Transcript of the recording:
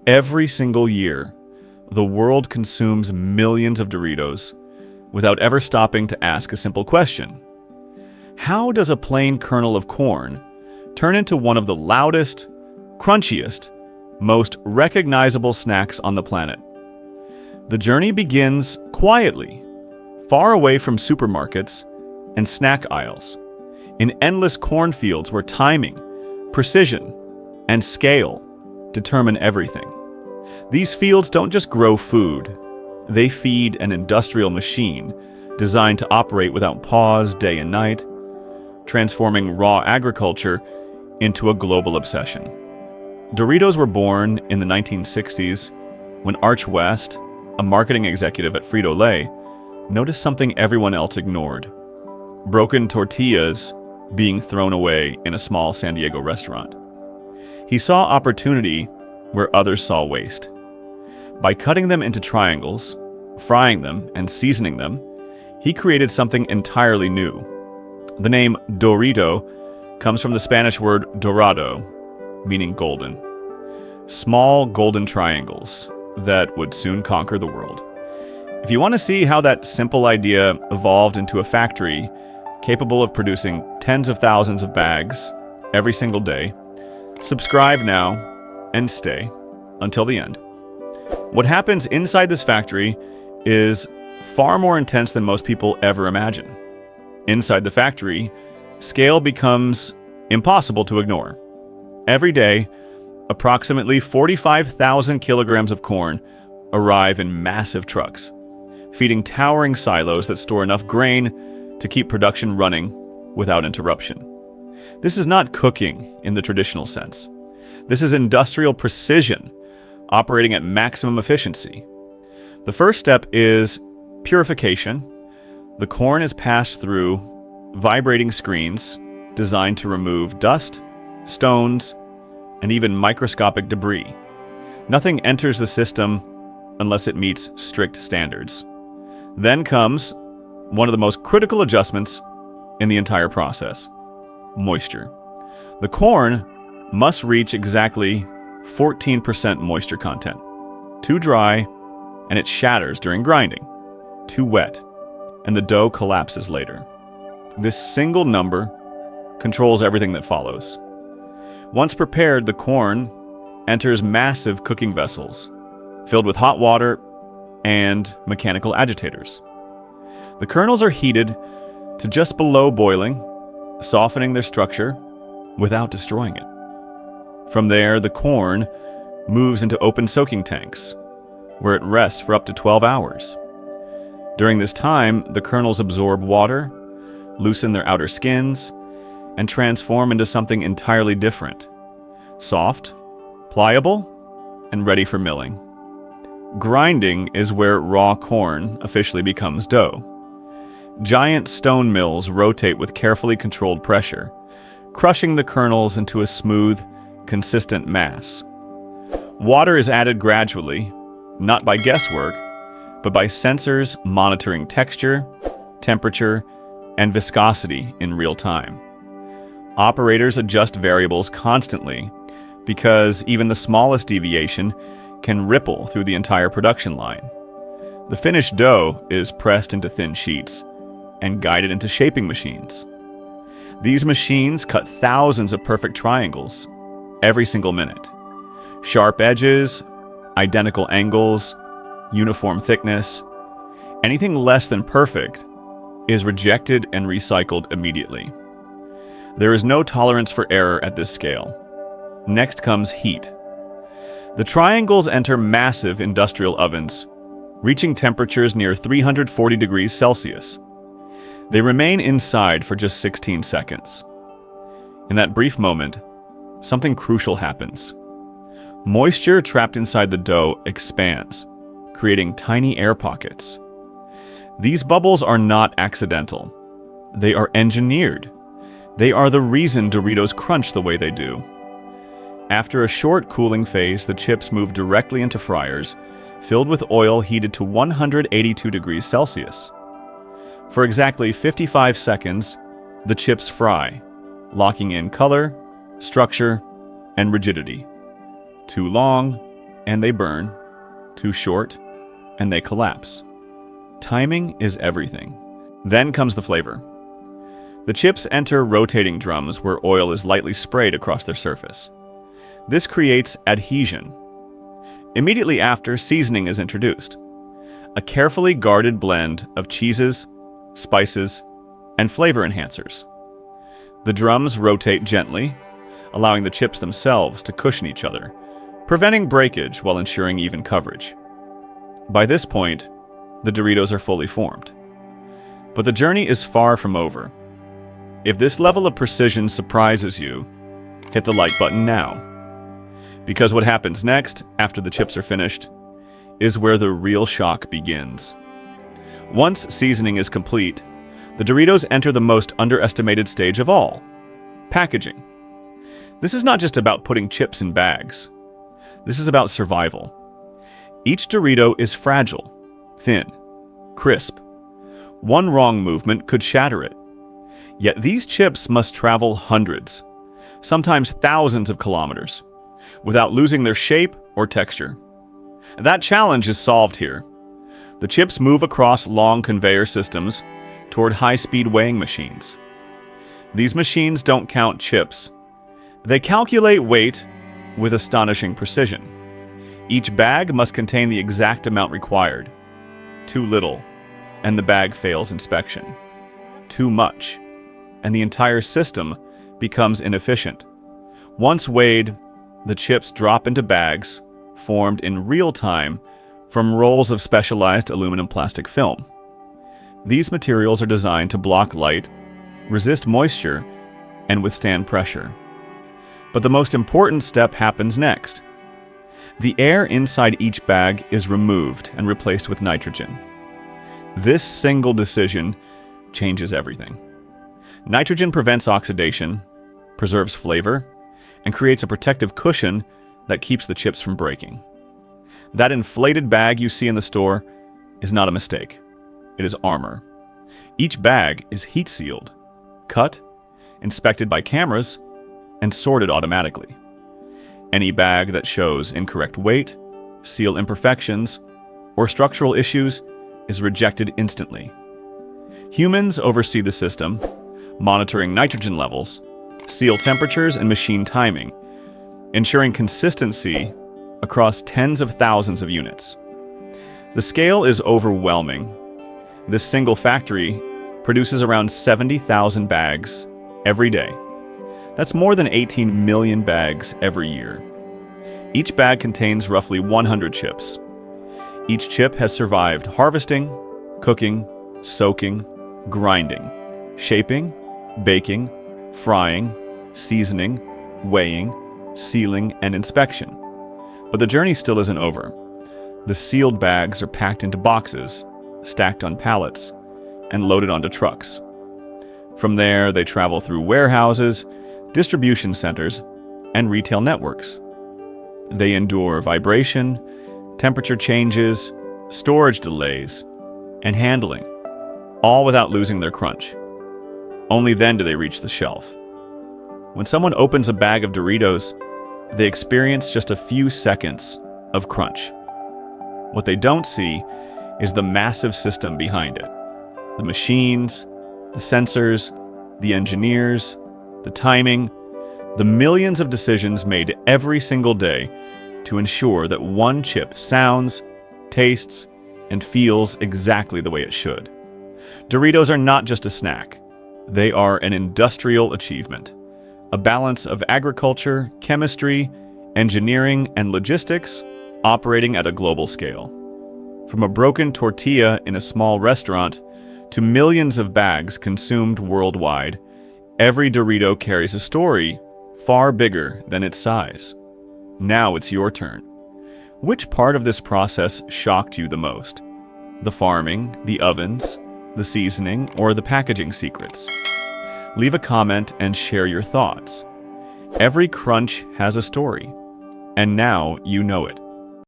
Every single year, the world consumes millions of Doritos without ever stopping to ask a simple question. How does a plain kernel of corn turn into one of the loudest, crunchiest, most recognizable snacks on the planet? The journey begins quietly, far away from supermarkets and snack aisles, in endless cornfields where timing, precision, and scale determine everything. These fields don't just grow food, they feed an industrial machine designed to operate without pause day and night, transforming raw agriculture into a global obsession. Doritos were born in the 1960s when Arch West, a marketing executive at Frito-Lay, noticed something everyone else ignored: broken tortillas being thrown away in a small San Diego restaurant. He saw opportunity where others saw waste. By cutting them into triangles, frying them, and seasoning them, he created something entirely new. The name Dorito comes from the Spanish word dorado, meaning golden. Small golden triangles that would soon conquer the world. If you want to see how that simple idea evolved into a factory capable of producing tens of thousands of bags every single day, subscribe now and stay until the end. What happens inside this factory is far more intense than most people ever imagine. Inside the factory, scale becomes impossible to ignore. Every day, approximately 45,000 kilograms of corn arrive in massive trucks, feeding towering silos that store enough grain to keep production running without interruption. This is not cooking in the traditional sense. This is industrial precision, operating at maximum efficiency. The first step is purification. The corn is passed through vibrating screens designed to remove dust, stones, and even microscopic debris. Nothing enters the system unless it meets strict standards. Then comes one of the most critical adjustments in the entire process: moisture. The corn must reach exactly 14% moisture content. Too dry, and it shatters during grinding. Too wet, and the dough collapses later. This single number controls everything that follows. Once prepared, the corn enters massive cooking vessels filled with hot water and mechanical agitators. The kernels are heated to just below boiling, softening their structure without destroying it. From there, the corn moves into open soaking tanks, where it rests for up to 12 hours. During this time, the kernels absorb water, loosen their outer skins, and transform into something entirely different: soft, pliable, and ready for milling. Grinding is where raw corn officially becomes dough. Giant stone mills rotate with carefully controlled pressure, crushing the kernels into a smooth, consistent mass. Water is added gradually, not by guesswork, but by sensors monitoring texture, temperature, and viscosity in real time. Operators adjust variables constantly because even the smallest deviation can ripple through the entire production line. The finished dough is pressed into thin sheets and guided into shaping machines. These machines cut thousands of perfect triangles every single minute. Sharp edges, identical angles, uniform thickness. Anything less than perfect is rejected and recycled immediately. There is no tolerance for error at this scale. Next comes heat. The triangles enter massive industrial ovens, reaching temperatures near 340 degrees Celsius. They remain inside for just 16 seconds. In that brief moment, something crucial happens. Moisture trapped inside the dough expands, creating tiny air pockets. These bubbles are not accidental. They are engineered. They are the reason Doritos crunch the way they do. After a short cooling phase, the chips move directly into fryers, filled with oil heated to 182 degrees Celsius. For exactly 55 seconds, the chips fry, locking in color, structure, and rigidity. Too long, and they burn, too short, and they collapse. Timing is everything. Then comes the flavor. The chips enter rotating drums where oil is lightly sprayed across their surface. This creates adhesion. Immediately after, seasoning is introduced. A carefully guarded blend of cheeses, spices, and flavor enhancers. The drums rotate gently, allowing the chips themselves to cushion each other, preventing breakage while ensuring even coverage. By this point, the Doritos are fully formed. But the journey is far from over. If this level of precision surprises you, hit the like button now. Because what happens next, after the chips are finished, is where the real shock begins. Once seasoning is complete, the Doritos enter the most underestimated stage of all: packaging. This is not just about putting chips in bags. This is about survival. Each Dorito is fragile, thin, crisp. One wrong movement could shatter it. Yet these chips must travel hundreds, sometimes thousands of kilometers, without losing their shape or texture. That challenge is solved here. The chips move across long conveyor systems toward high-speed weighing machines. These machines don't count chips. They calculate weight with astonishing precision. Each bag must contain the exact amount required. Too little, and the bag fails inspection. Too much, and the entire system becomes inefficient. Once weighed, the chips drop into bags formed in real time from rolls of specialized aluminum plastic film. These materials are designed to block light, resist moisture, and withstand pressure. But the most important step happens next. The air inside each bag is removed and replaced with nitrogen. This single decision changes everything. Nitrogen prevents oxidation, preserves flavor, and creates a protective cushion that keeps the chips from breaking. That inflated bag you see in the store is not a mistake. It is armor. Each bag is heat-sealed, cut, inspected by cameras, and sorted automatically. Any bag that shows incorrect weight, seal imperfections, or structural issues is rejected instantly. Humans oversee the system, monitoring nitrogen levels, seal temperatures, and machine timing, ensuring consistency across tens of thousands of units. The scale is overwhelming. This single factory produces around 70,000 bags every day. That's more than 18 million bags every year. Each bag contains roughly 100 chips. Each chip has survived harvesting, cooking, soaking, grinding, shaping, baking, frying, seasoning, weighing, sealing, and inspection. But the journey still isn't over. The sealed bags are packed into boxes, stacked on pallets, and loaded onto trucks. From there, they travel through warehouses, distribution centers, and retail networks. They endure vibration, temperature changes, storage delays, and handling, all without losing their crunch. Only then do they reach the shelf. When someone opens a bag of Doritos, they experience just a few seconds of crunch. What they don't see is the massive system behind it. The machines, the sensors, the engineers, the timing, the millions of decisions made every single day to ensure that one chip sounds, tastes, and feels exactly the way it should. Doritos are not just a snack. They are an industrial achievement, a balance of agriculture, chemistry, engineering, and logistics operating at a global scale. From a broken tortilla in a small restaurant to millions of bags consumed worldwide, every Dorito carries a story far bigger than its size. Now it's your turn. Which part of this process shocked you the most? The farming, the ovens, the seasoning, or the packaging secrets? Leave a comment and share your thoughts. Every crunch has a story, and now you know it.